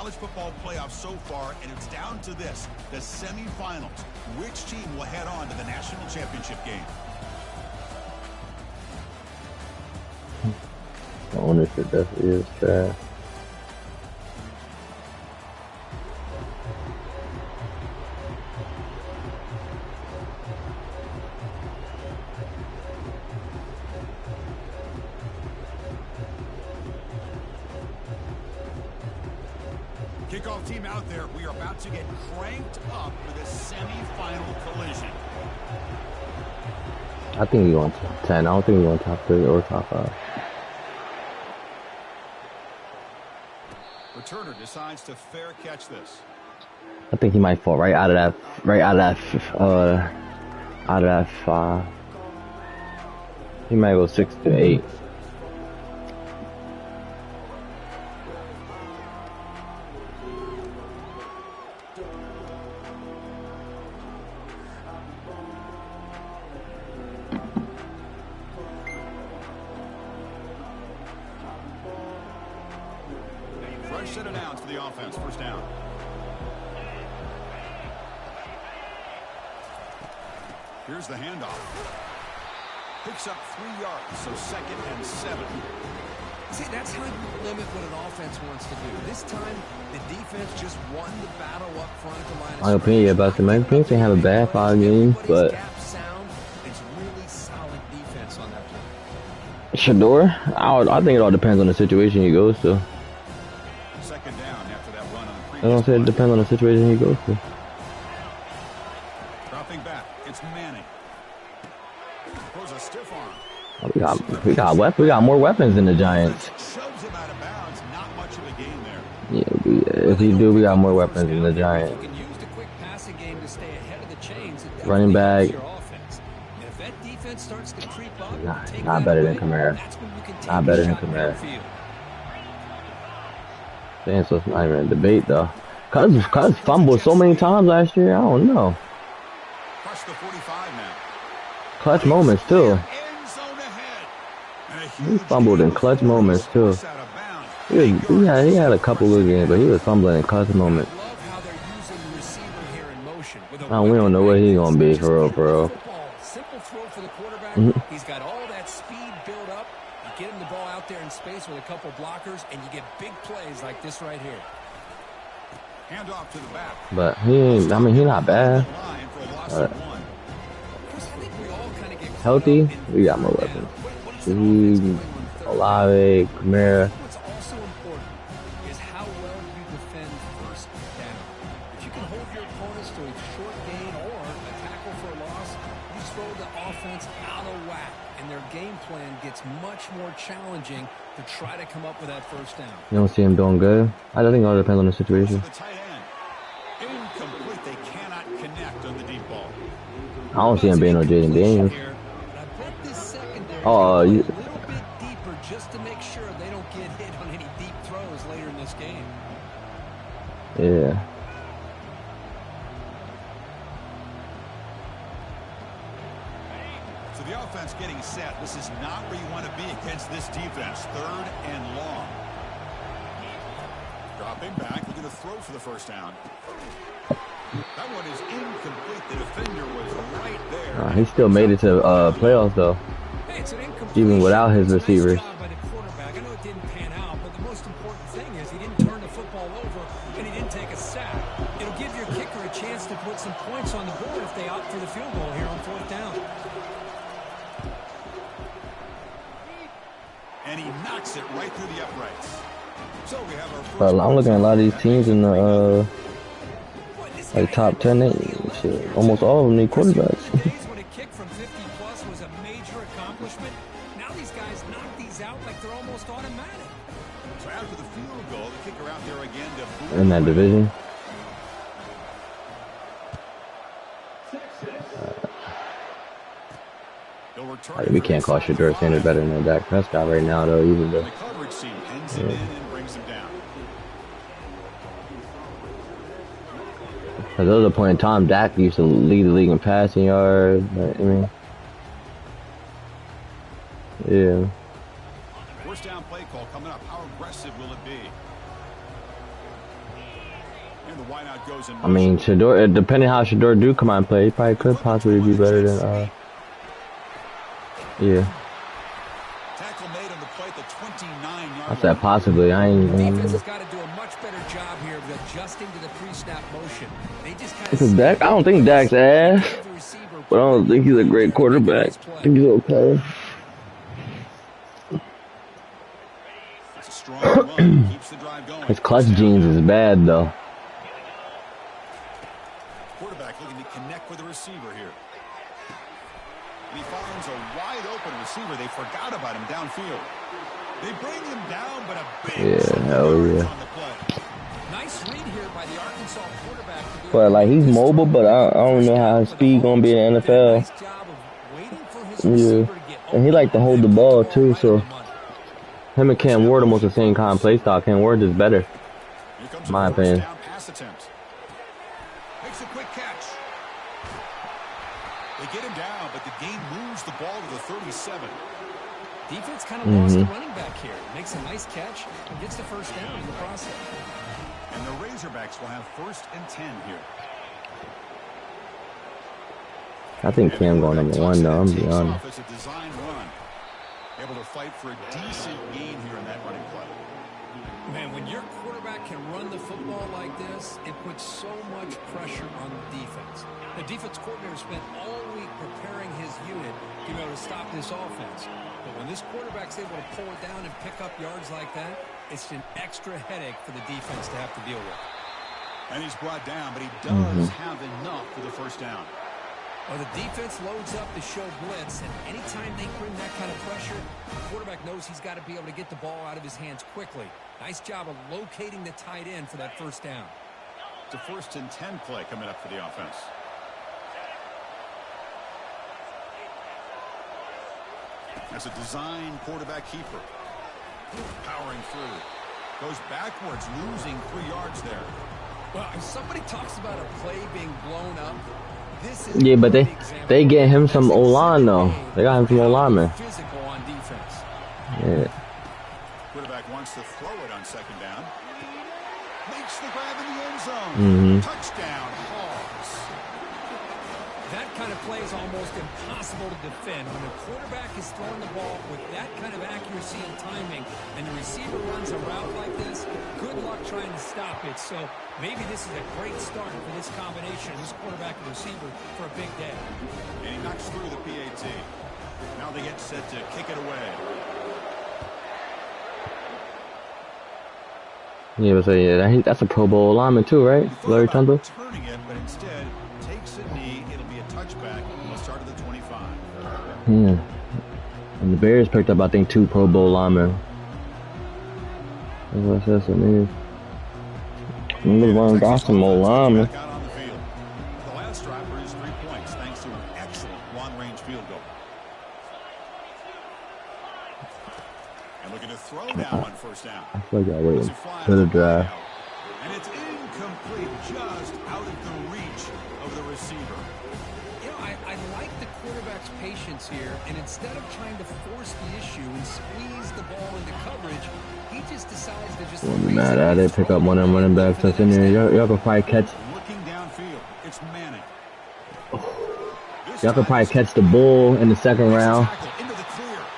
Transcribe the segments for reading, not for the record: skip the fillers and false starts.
college football playoffs so far, and it's down to this, the semifinals. Which team will head on to the national championship game? The ownership definitely is trash. Kickoff team out there. We are about to get cranked up for the semifinal collision. I think we're going top 10. I don't think we're going top 3 or top 5. Returner decides to fair catch this. I think he might fall right out of that, out of that 5. He might go 6 to 8. Fresh set of downs for the offense. First down. Here's the handoff. Picks up 3 yards, so 2nd and 7. See, that's how you limit what an offense wants to do. This time, the defense just won the battle up front at the line of My opinion about the Mets, they have a bad 5 games, but it's really solid defense on that play. Shador, I think it all depends on the situation he goes to. 2nd down after that run on the previous. I don't say it depends on the situation he goes to. Dropping back, it's Manning. Throws a stiff arm. We got more weapons than the Giants. Shoves him out of bounds. Not much of a gain there. Yeah, if we do, we got more weapons than the Giants. You can use the quick passing game to stay ahead of the chains. Running back. If that defense starts to creep up, not better than Kamara. Not better than Kamara. Damn, so it's not even a debate though. Cuz fumbled so many times last year. I don't know. Crush the 45 now. Clutch moments too. He fumbled in clutch moments too. He had a couple of games, but he was fumbling in clutch moments. Now we don't know what he's gonna be for real, bro. Simple throw for the quarterback. He's got all that speed built up. You get him the ball out there in space with a couple blockers, and you get big plays like this right here. Hand off to the back. But he's not bad. Healthy, we got more weapons. Olave, Kamara. What's also important is how well you defend first down. If you can hold your opponents to a short gain or a tackle for a loss, you throw the offense out of whack, and their game plan gets much more challenging to try to come up with that first down. You don't see him doing good? I think it all depends on the situation. Incomplete. They cannot connect on the deep ball. I don't see him being no Jaden Daniels. Oh, a little bit deeper just to make sure they don't get hit on any deep throws later in this game. Yeah. So the offense getting set. This is not where you want to be against this defense. 3rd and long. Dropping back, looking to throw for the first down. That one is incomplete. The defender was right there. He still made it to playoffs though. Even without his receivers. By the quarterback. I know it didn't pan out, but the most important thing is he didn't turn the football over and he didn't take a sack. It'll give your kicker a chance to put some points on the board if they opt for the field goal here on 4th down. And he knocks it right through the uprights. So we have our But I'm looking at a lot of these teams in the like top 10. Shit, almost all of them need quarterbacks. When a kick from 50 plus was a major accomplishment, now these guys knock these out like they're almost automatic. So after the field goal, the kicker out there again to In that division. We can't call Shador Sanders better than Dak Prescott right now, though. Even though. The coverage seam pins him in and brings him down. At the other point in time, Dak used to lead the league in passing yards. But, I mean, yeah. First down play call coming up. How aggressive will it be? the wideout goes in I mean, Shador, depending how Shador do come out and play, he probably could possibly be better than, yeah. Tackle made on the play at the 29-yard I said possibly. I ain't. Defense has got to do a much better job here of adjusting to the pre-snap motion. They just kind It's Dak. I don't think Dak's ass, but I don't think he's a great quarterback. I think he's okay. It's a strong run. Keeps the drive going. His clutch genes is bad though. Quarterback looking to connect with the receiver here. And he finds a wide open receiver. They forgot about him downfield. They bring him down, but a big hell yeah. on the play. Nice read here by the Arkansas quarterback. But like he's mobile, but I don't know how his speed gonna be in the NFL. Nice job of waiting for his receiver to get And he like to hold the ball too, so him and Cam Ward almost the same kind of play style. Cam Ward is better, in my opinion. Down pass attempt. Makes a quick catch. They get him down, but the game moves the ball to the 37. Defense kind of lost the running back here. Makes a nice catch and gets the first down in the process. And the Razorbacks will have 1st and 10 here. I think Cam going #1 though. I'm gonna be honest. It's a design run. Able to fight for a decent gain here in that running play. Man, when your quarterback can run the football like this, it puts so much pressure on the defense. The defense coordinator spent all week preparing his unit to be able to stop this offense. But when this quarterback's able to pull it down and pick up yards like that, it's an extra headache for the defense to have to deal with. And he's brought down, but he does have enough for the first down. Well, the defense loads up to show blitz, and anytime they bring that kind of pressure, the quarterback knows he's got to be able to get the ball out of his hands quickly. Nice job of locating the tight end for that first down. It's a 1st and 10 play coming up for the offense. As a design quarterback keeper. Powering through. Goes backwards, losing 3 yards there. Well, if somebody talks about a play being blown up, this is Yeah, but they get him some O-line though. They got him some O-line, man. Physical on defense. Yeah. Quarterback wants to throw it on 2nd down. Makes the grab in the end zone. Touchdown, Hogs. That kind of play is almost impossible to defend. When the quarterback is throwing the ball with that kind of accuracy and timing, and the receiver runs a route like this, good luck trying to stop it. So maybe this is a great start for this combination, this quarterback and receiver, for a big day. And he knocks through the PAT. Now they get set to kick it away. Yeah, but so yeah, I think that's a Pro Bowl lineman too, right? Larry Tunsil. Turning it, but instead takes a knee. It'll be a touchback. He'll start at the 25. Yeah. And the Bears picked up, I think, 2 Pro Bowl linemen. That's what I said, so niggas. Niggas want to got some old linemen. Out on the field. The last drive produced 3 points thanks to an excellent long-range field goal. And looking to throw now on 1st down. I feel like I waiting for the drive. And it's incomplete, just out of the reach of the receiver. You know, I like the quarterback's patience here, and instead of trying to force the issue and squeeze the ball into coverage, he just decides to just... Wouldn't be mad at it. Pick up one of them running backs that's in there. Y'all can probably catch... Looking downfield, it's Manning. Y'all can probably catch the bull in the 2nd round.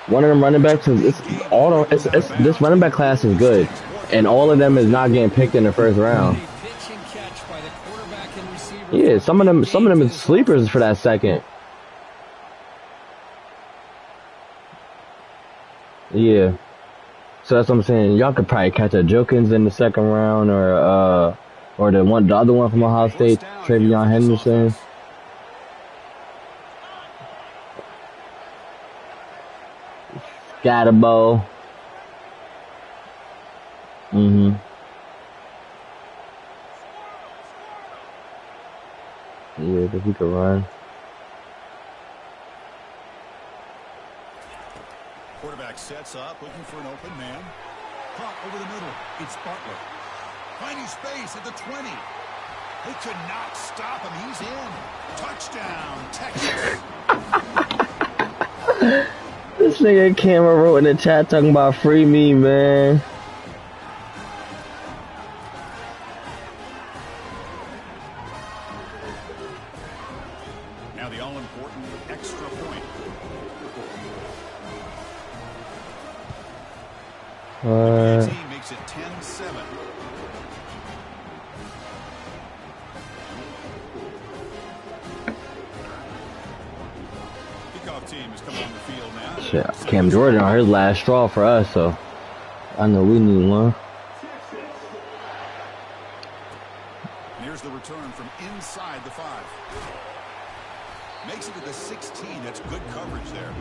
One of them running backs is this running back class is good, and all of them is not getting picked in the 1st round. Yeah, some of them is sleepers for that 2nd. Yeah, so that's what I'm saying. Y'all could probably catch a Jokins in the 2nd round, or the other one from Ohio State, Travion Henderson. Scatterbo. Yeah, because he could run. Quarterback sets up, looking for an open man. Pop over the middle. It's Butler. Finding space at the 20. They could not stop him. He's in. Touchdown, Texas. This nigga Cameron wrote in the chat talking about free me, man. all-important extra point. The team makes it 10-7. Kickoff team is coming on the field now. Shit, Cam Jordan on his last straw for us, so I know we need one. Here's the return from inside the 5. Makes it to the 16. That's good coverage there.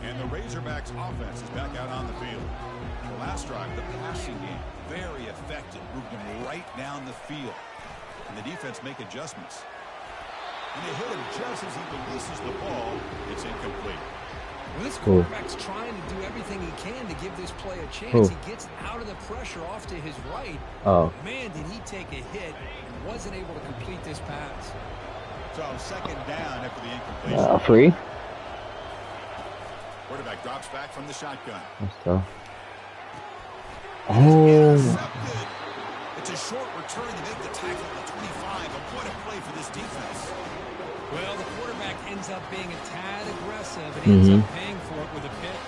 And the Razorbacks offense is back out on the field. The last drive, the passing game, very effective. Moved him right down the field. And the defense make adjustments. And they hit him just as he releases the ball. It's incomplete. Well, this quarterback's trying to do everything he can to give this play a chance. He gets out of the pressure off to his right. Oh. Man, did he take a hit and wasn't able to complete this pass. So second down after the incompletion. Free. Quarterback drops back from the shotgun. That's tough. Oh. It's a short return to make the tackle at the 25. What a play for this defense. Well, the quarterback ends up being a tad aggressive and ends up paying for it with a pick.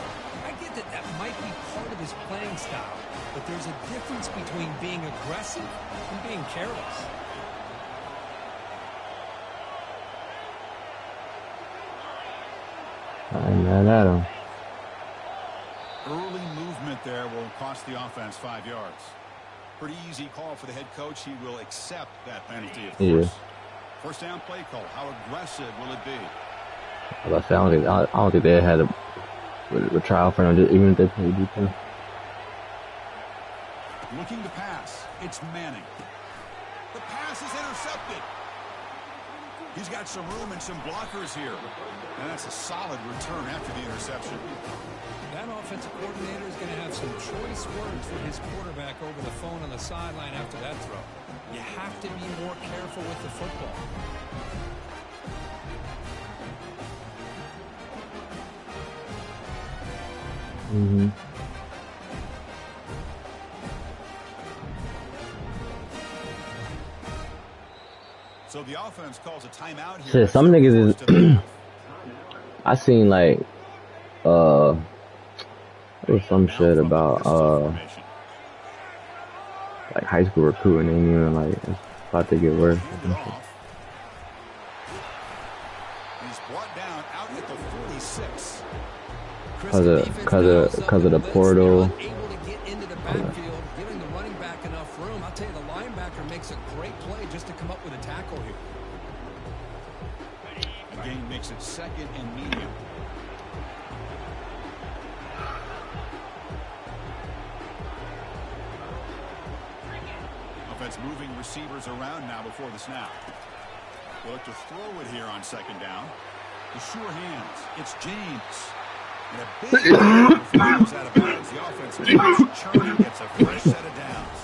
I get that that might be part of his playing style, but there's a difference between being aggressive and being careless. I'm mad at him. Early movement there will cost the offense 5 yards. Pretty easy call for the head coach. He will accept that penalty, of course. First down play call. How aggressive will it be? I don't think they had a trial for him, even if they played defense. Looking to pass. It's Manning. The pass is intercepted. He's got some room and some blockers here. And that's a solid return after the interception. That offensive coordinator is going to have some choice words for his quarterback over the phone on the sideline after that throw. You have to be more careful with the football. So the offense calls a timeout here. Shit, some niggas is I seen like there was some shit about like high school recruiting and even like it's about to get worse. He's brought down out at the 46. Cause of the portal. Able to get into the backfield, giving the running back enough room. I'll tell you, the linebacker makes a great play just to come up with a tackle here. The gain makes it second and medium. Offense moving receivers around now before the snap. They'll look to throw it here on second down. The sure hands. It's James. And a big goes out of bounds. The offense Charlie gets a fresh set of downs.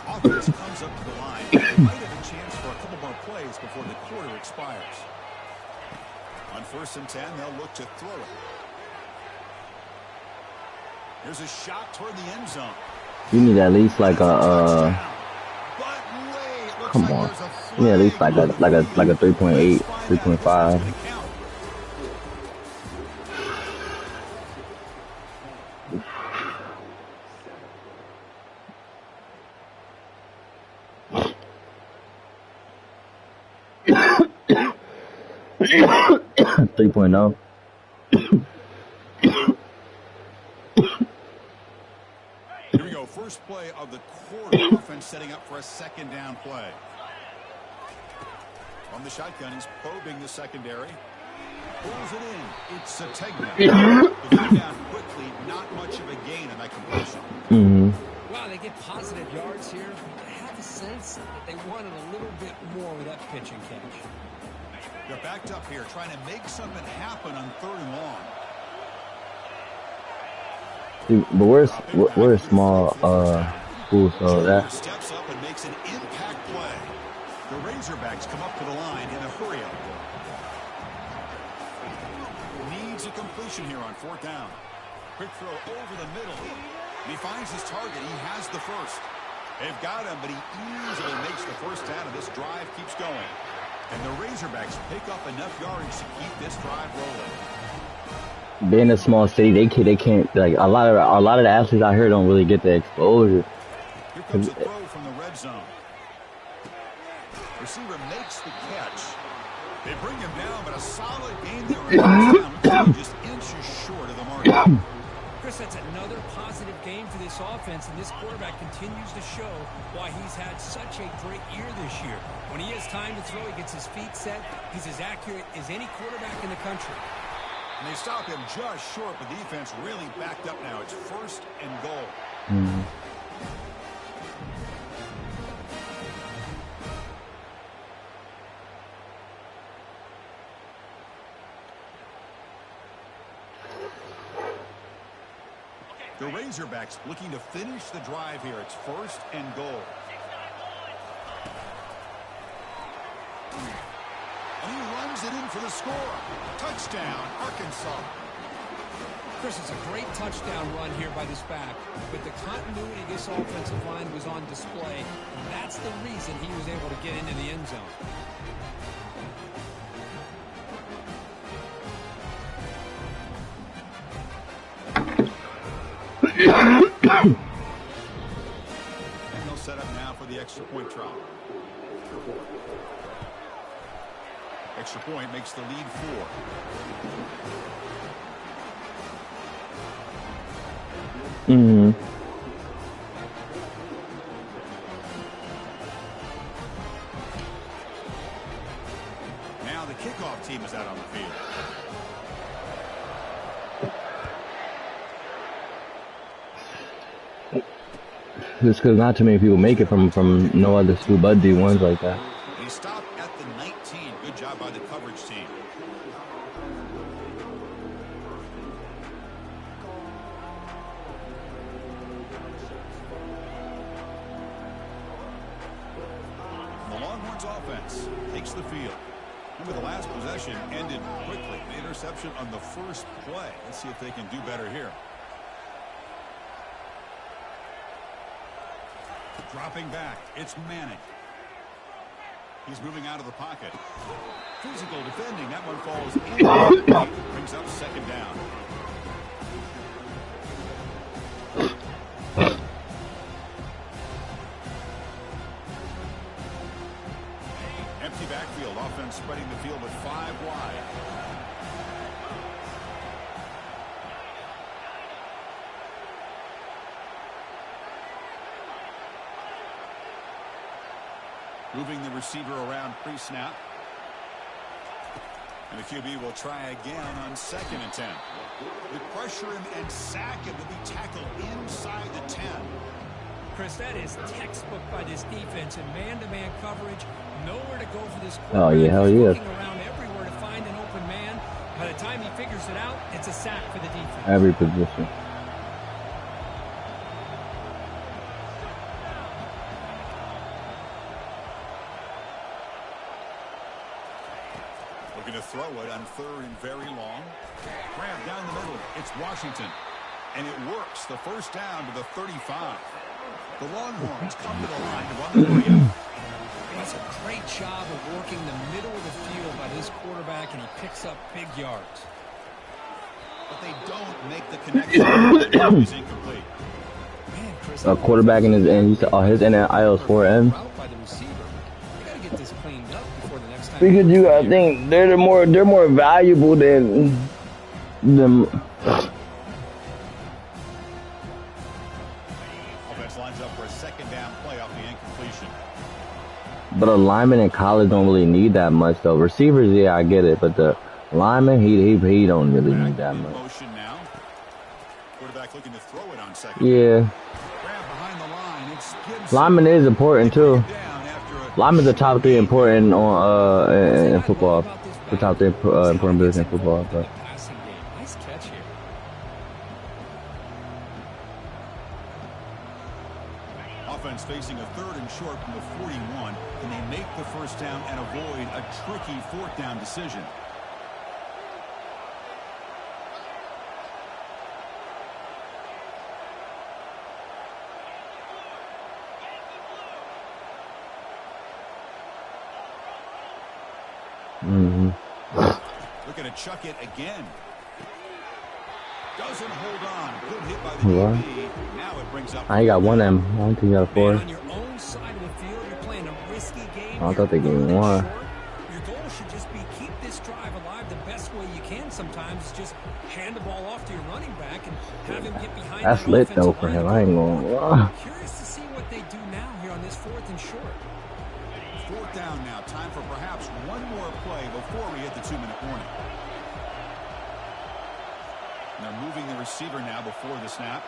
Offense comes up to the line. They might have a chance for a couple more plays before the quarter expires. On 1st and 10, they'll look to throw it. Here's a shot toward the end zone. You need at least like a come on. You need at least like a 3.8, 3.5. .0. Here we go. First play of the quarter. Offense setting up for a second down play. On the shotgun, he's probing the secondary. Pulls it in. It's Sategna. Looking down quickly. Not much of a gain on that completion. Wow, they get positive yards here. I have a sense that they wanted a little bit more with that pitch and catch. They're backed up here, trying to make something happen on 3rd and long. But we're a small school, so that Steps up and makes an impact play. The Razorbacks come up to the line in a hurry-up. Needs a completion here on 4th down. Quick throw over the middle. And he finds his target. He has the first. They've got him, but he easily makes the first down, and this drive keeps going. And the Razorbacks pick up enough yardage to keep this drive rolling. Being a small city, they can't like a lot of the athletes out here don't really get the exposure. Here comes a throw from the red zone. Receiver makes the catch. They bring him down, but a solid game there. Just inches short of the mark. Chris, that's another positive game for this offense, and this quarterback continues to show why he's had such a great year this year. When he has time to throw, he gets his feet set. He's as accurate as any quarterback in the country. And they stop him just short, but the defense really backed up now. It's 1st and goal. The Razorbacks looking to finish the drive here. It's 1st and goal. And he runs it in for the score. Touchdown, Arkansas. Chris, it's a great touchdown run here by this back. But the continuity of this offensive line was on display. And that's the reason he was able to get into the end zone. And they'll set up now for the extra point try. Extra point makes the lead 4. Now the kickoff team is out on the field. Just because not too many people make it from no other school but D1s like that. He stopped at the 19. Good job by the coverage team. The Longhorns offense takes the field. Remember, the last possession ended quickly. The interception on the first play. Let's see if they can do better here. Dropping back, it's Manning. He's moving out of the pocket. Physical defending, that one falls in. Brings up 2nd down. Empty backfield, offense spreading the field with 5 wide. Moving the receiver around pre-snap. And the QB will try again on 2nd and 10. They pressure him and sack him to be tackled inside the 10. Chris, that is textbook by this defense in man-to-man coverage. Nowhere to go for this quarterback. Oh, yeah, hell yeah. Looking around everywhere to find an open man. By the time he figures it out, it's a sack for the defense. Every position. Looking to throw it on 3rd and very long. Grab down the middle. It's Washington. And it works. The first down to the 35. The Longhorns come to the line to run the play. That's a great job of working the middle of the field by this quarterback, and he picks up big yards. But they don't make the connection. He's incomplete. Man, Chris, A quarterback in his end, his NIL is 4M. Because I think they're more valuable than them. Offense lines up for a 2nd down play off the incompletion. But a lineman in college don't really need that much though. Receivers, yeah, I get it, but the lineman, he don't really need that much. Motion now. Quarterback looking to throw it on 2nd. Yeah. Grab behind the line. It skims. Lineman is important too. Lineman's the top 3 important on in football. The top 3 important position in football. But. Nice catch here. Offense facing a 3rd and short from the 41. Can they make the first down and avoid a tricky 4th down decision? Mm-hmm. Looking to chuck it again. Doesn't hold on. Good hit by the What? DB. Now it brings up. I got one M. I don't think you got four. On your own side of the field, you're playing a risky game. I thought they gave me one. Your goal should just be keep this drive alive the best way you can. Sometimes is just hand the ball off to your running back and have him get behind. That's lit though for him. I ain't going. Curious to see what they do now here on this 4th and short. 4th down now. Time for perhaps one more play before we hit the 2-minute warning. And they're moving the receiver now before the snap.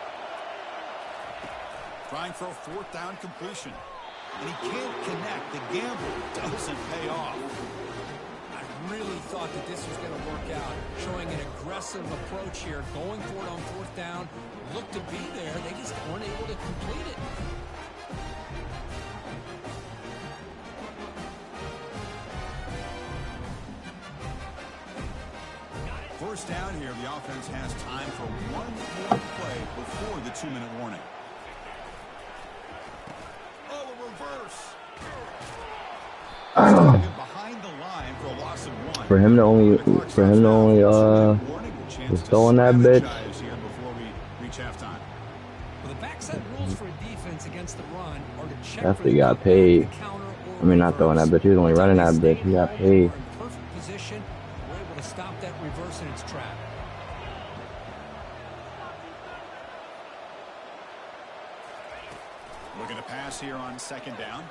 Trying for a 4th down completion. And he can't connect. The gamble doesn't pay off. I really thought that this was going to work out. Showing an aggressive approach here. Going for it on 4th down. Looked to be there. They just weren't able to complete it. First down here, the offense has time for one more play before the 2-minute warning. Oh, a reverse. Behind the line for a loss of 1. For him to only just throwing that bitch. Here before we reach halftime. Well, the backside rules for a defense against the run are to check After he got paid. I mean, not throwing that bitch. He was only running that bitch. He got paid. Perfect position. We're able to stop that reverse in its track. Looking to pass here on 2nd down.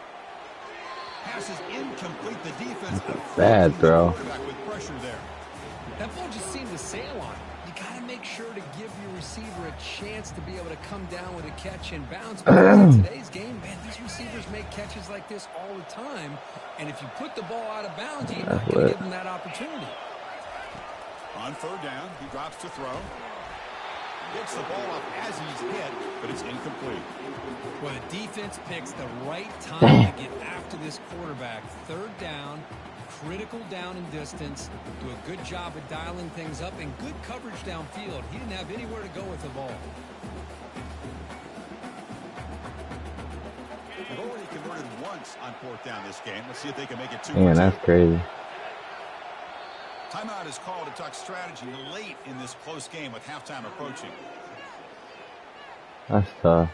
Pass is incomplete. The defense. Bad throw. With pressure there. That ball just seemed to sail on. You got to make sure to give your receiver a chance to be able to come down with a catch and bounce. Because in today's game, man, these receivers make catches like this all the time. And if you put the ball out of bounds, you're not going to give them that opportunity. On 3rd down, he drops to throw. Gets the ball up as he's hit, but it's incomplete. Well, the defense picks the right time to get after this quarterback. 3rd down, critical down and distance. Do a good job of dialing things up and good coverage downfield. He didn't have anywhere to go with the ball. They've already converted once on 4th down this game. Let's see if they can make it 2. Man, that's crazy. Timeout is called to talk strategy late in this close game with halftime approaching. That's tough.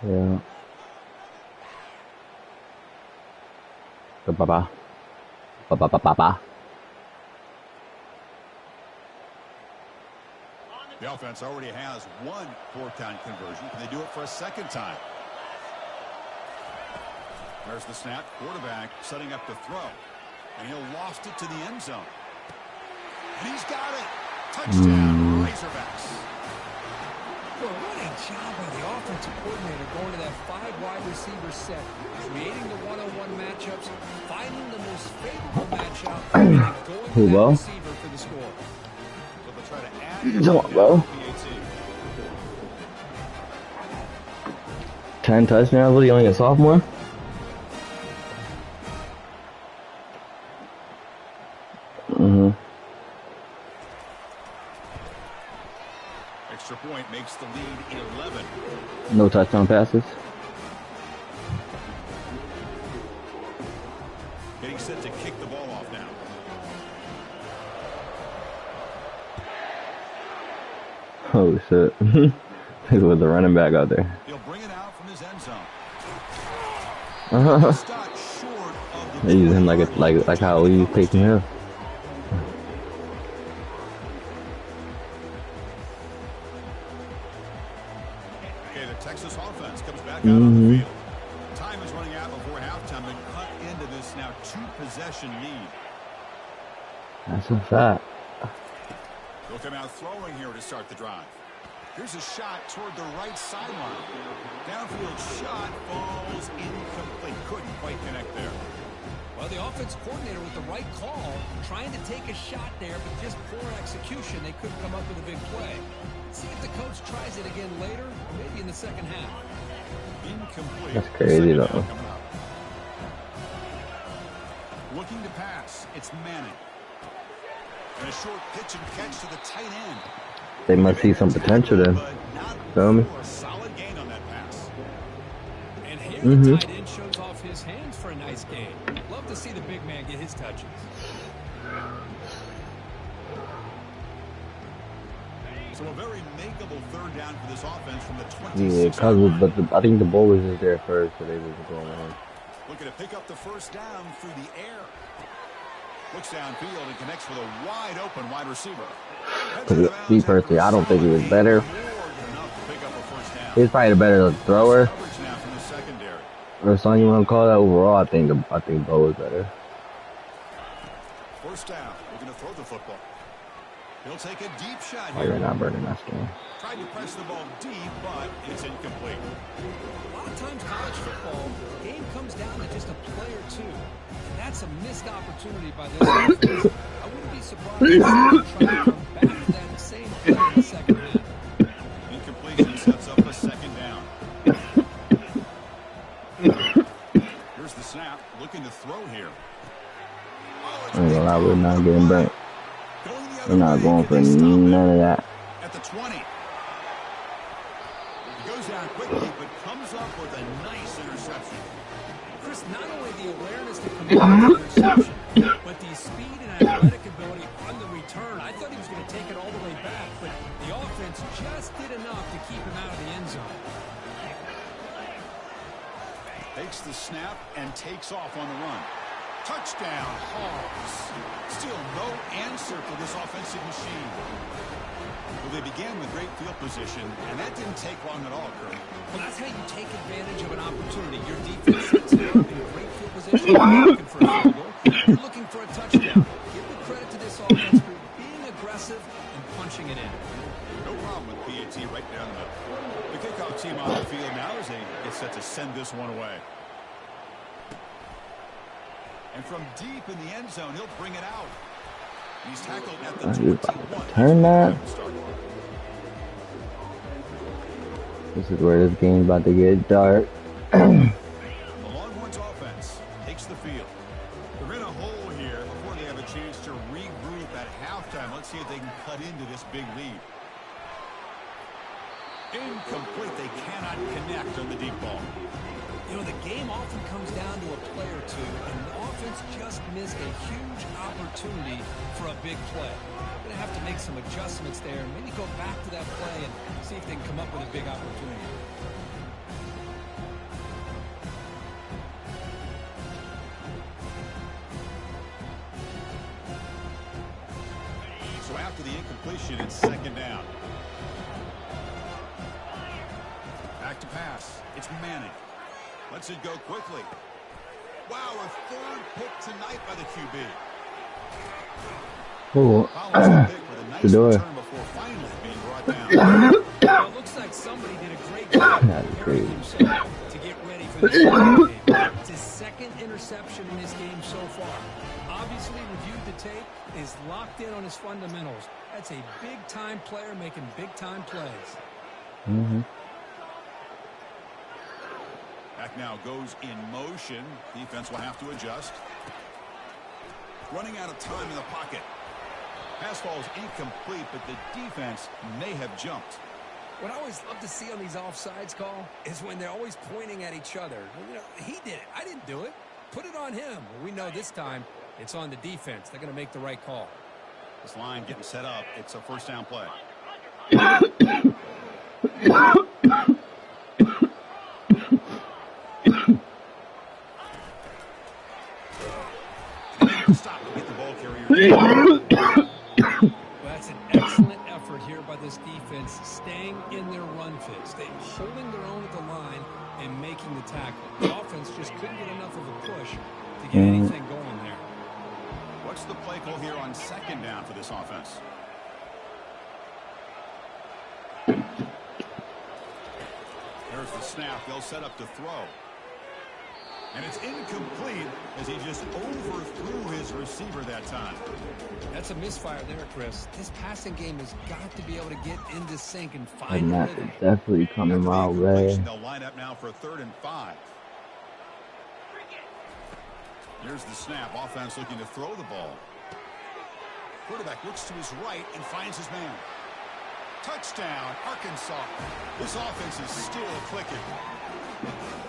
Yeah. Ba-ba-ba. Ba-ba-ba-ba-ba. The offense already has one 4th down conversion. Can they do it for a 2nd time? There's the snap. Quarterback setting up to throw. And he'll loft it to the end zone. And he's got it. Touchdown, Razorbacks. Well, what a job by the offensive coordinator going to that 5-wide receiver set, creating the one-on-one matchups, finding the most favorable matchup, and going to that receiver for the score. So they'll try to add Come on, bro. 10 touchdowns. What are you, only a sophomore? Extra point makes the lead 11. No touchdown passes. Getting set to kick the ball off now. Oh shit. He's with the running back out there. He'll bring it out from his end zone. Stop short of the they use him like how we use Peyton Hill. Okay, the Texas offense comes back out on the field. Time is running out before halftime and cut into this now 2-possession lead. That's a fact. They'll come out throwing here to start the drive. Here's a shot toward the right sideline. Downfield shot falls incomplete. Couldn't quite connect there. Well, the offense coordinator with the right call, trying to take a shot there, but just poor execution. They couldn't come up with a big play. See if the coach tries it again later, or maybe in the second half. Incomplete. That's crazy, though. Looking to pass. It's Manning. And a short pitch and catch to the tight end. They must see some potential then. Feel me? Solid gain on that pass. And here the tight end shows off his hands for a nice game. Love to see the big man get his touches. So a very makeable third down for this offense from the 26. Yeah, I think the ball was just there first, so they was going on. Looking to pick up the first down through the air. Looks downfield and connects with a wide open wide receiver. Me personally, I don't think he was better. He's probably the better thrower. Or something you want to call that. Overall, I think Bo was better. First down, looking to throw the football. He'll take a deep shot here. You're not burning that skin. Tried to press the ball deep, but it's incomplete. A lot of times college football, the game comes down to just a play or two. And that's a missed opportunity by this offense. I wouldn't be surprised if they try to come back to that same play in the second half. Incompletion sets up a second down. Here's the snap, looking to throw here. I ain't gonna lie, we're not getting burnt. We're not going for none of that. At the 20. He goes down quickly, but comes up with a nice interception. Chris, not only the awareness to come up with the interception, but the speed and athletic ability on the return. I thought he was going to take it all the way back, but the offense just did enough to keep him out of the end zone. Takes the snap and takes off on the run. Touchdown, Hogs. Still no answer for this offensive machine. Well, they began with great field position, and that didn't take long at all, Kurt. Well, that's how you take advantage of an opportunity. Your defense sets you up in great field position. You're looking for a field goal. You're looking for a touchdown. Give the credit to this offense for being aggressive and punching it in. No problem with PAT right down the middle. The kickoff team on the field now as they get set to send this one away. And from deep in the end zone, he'll bring it out. He's tackled at the 21. Turn that. This is where this game's about to get dark. The Longhorns offense takes the field. They're in a hole here before they have a chance to regroup at halftime. Let's see if they can cut into this big lead. Incomplete. They cannot connect on the deep ball. You know, the game often comes down to a play or two, and the offense just missed a huge opportunity for a big play. They're going to have to make some adjustments there and maybe go back to that play and see if they can come up with a big opportunity. So after the incompletion, it's second down. Back to pass. It's Manning. Lets it go quickly. Wow, a third pick tonight by the QB. Oh, the door. Before finally being brought down. Well, it looks like somebody did a great job preparing himself to get ready for this game. It's his second interception in this game so far. Obviously reviewed the tape, is locked in on his fundamentals. That's a big-time player making big-time plays. Back now goes in motion. Defense will have to adjust. Running out of time in the pocket. Pass falls incomplete, but the defense may have jumped. What I always love to see on these offsides call is when they're always pointing at each other. You know, he did it. I didn't do it. Put it on him. We know this time it's on the defense. They're going to make the right call. This line getting set up. It's a first down play. Stop to get the ball carrier. Well, that's an excellent effort here by this defense, staying in their run fit, holding their own at the line and making the tackle. The offense just couldn't get enough of a push to get anything going there. What's the play call here on second down for this offense? There's the snap. They'll set up to throw. And it's incomplete as he just overthrew his receiver that time. That's a misfire there, Chris. This passing game has got to be able to get into sync and find the rhythm. Definitely coming my way. They'll line up now for a 3rd and 5. Here's the snap. Offense looking to throw the ball. Quarterback looks to his right and finds his man. Touchdown, Arkansas. This offense is still clicking.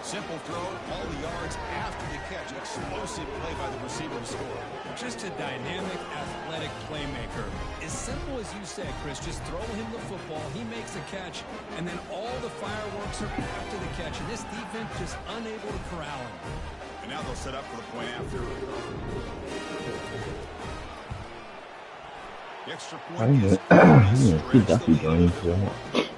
Simple throw, all the yards after the catch. Explosive play by the receiver to score. Just a dynamic, athletic playmaker. As simple as you said, Chris, just throw him the football, he makes a catch, and then all the fireworks are after the catch. And this defense just unable to corral him. And now they'll set up for the point after. The extra point is keep Duffy going for that.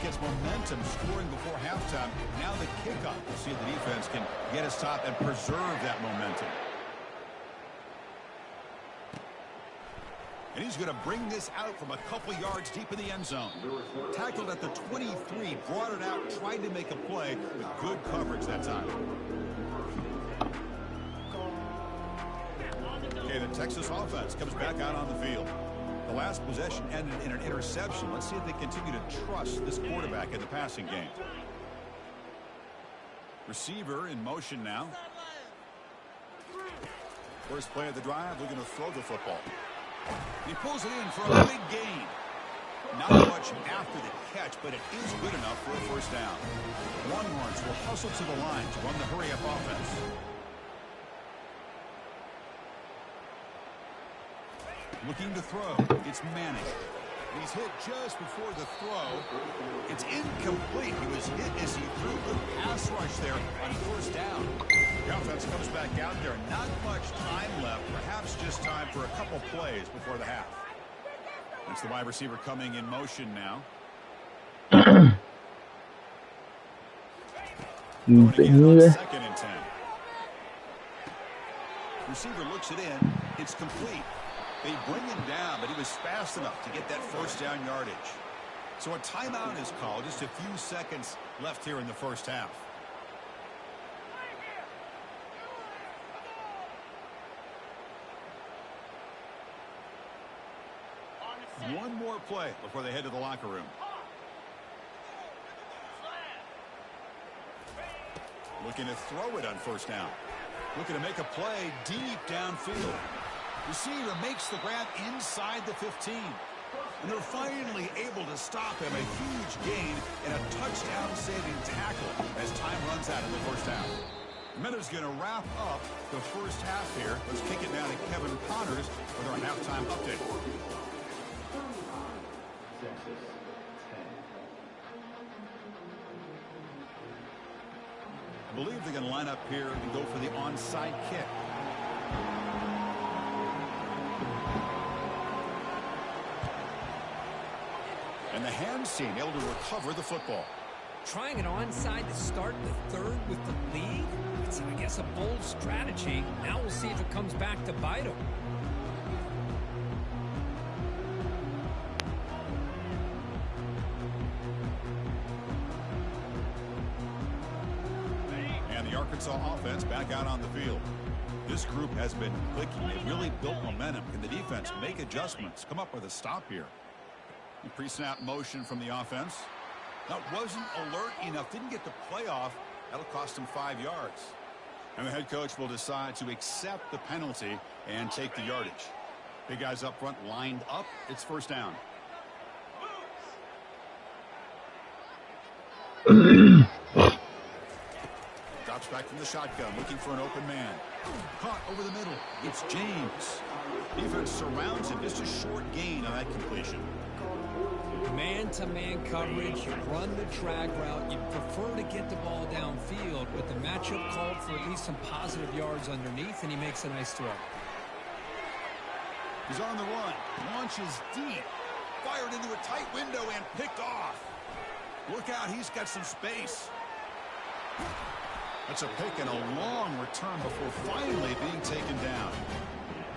Gets momentum scoring before halftime. Now the kickoff. We'll see if the defense can get a stop and preserve that momentum. And he's going to bring this out from a couple yards deep in the end zone. Tackled at the 23, brought it out, tried to make a play with good coverage that time. Okay, the Texas offense comes back out on the field. The last possession ended in an interception. Let's see if they continue to trust this quarterback in the passing game. Receiver in motion now. First play of the drive, looking to throw the football. He pulls it in for a big gain. Not much after the catch, but it is good enough for a first down. Longhorns will hustle to the line to run the hurry-up offense. Looking to throw. It's Manning. He's hit just before the throw. It's incomplete. He was hit as he threw. Good pass rush there on first down. The offense comes back out there. Not much time left. Perhaps just time for a couple plays before the half. It's the wide receiver coming in motion now. Second and 10. Receiver looks it in. It's complete. They bring him down, but he was fast enough to get that first down yardage. So a timeout is called. Just a few seconds left here in the first half. One more play before they head to the locker room. Looking to throw it on first down. Looking to make a play deep downfield. Receiver makes the grab inside the 15. And they're finally able to stop him. A huge gain and a touchdown-saving tackle as time runs out in the first half. The Minnows going to wrap up the first half here. Let's kick it down to Kevin Connors with our halftime update. I believe they're going to line up here and go for the onside kick. And the hands team able to recover the football. Trying an onside to start the third with the lead? It's, I guess, a bold strategy. Now we'll see if it comes back to bite them. And the Arkansas offense back out on the field. This group has been clicking. They've really built momentum. Can the defense make adjustments? Come up with a stop here. Pre-snap motion from the offense. That wasn't alert enough. Didn't get the play off. That'll cost him 5 yards. And the head coach will decide to accept the penalty and take the yardage. Big guys up front lined up. It's first down. Drops back from the shotgun, looking for an open man. Caught over the middle. It's James. Defense surrounds him. Just a short gain on that completion. Man-to-man coverage, you run the drag route, you prefer to get the ball downfield, but the matchup called for at least some positive yards underneath, and he makes a nice throw. He's on the run, launches deep, fired into a tight window and picked off. Look out, he's got some space. That's a pick and a long return before finally being taken down.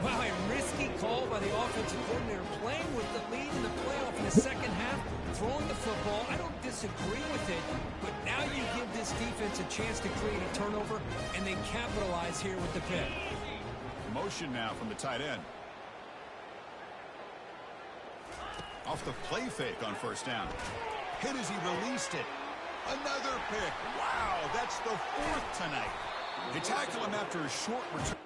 Wow, a risky call by the offensive coordinator, playing with the lead in the playoff in the second half, throwing the football. I don't disagree with it, but now you give this defense a chance to create a turnover, and they capitalize here with the pick. Motion now from the tight end. Off the play fake on first down. Hit as he released it. Another pick. Wow, that's the fourth tonight. They tackle him after a short return.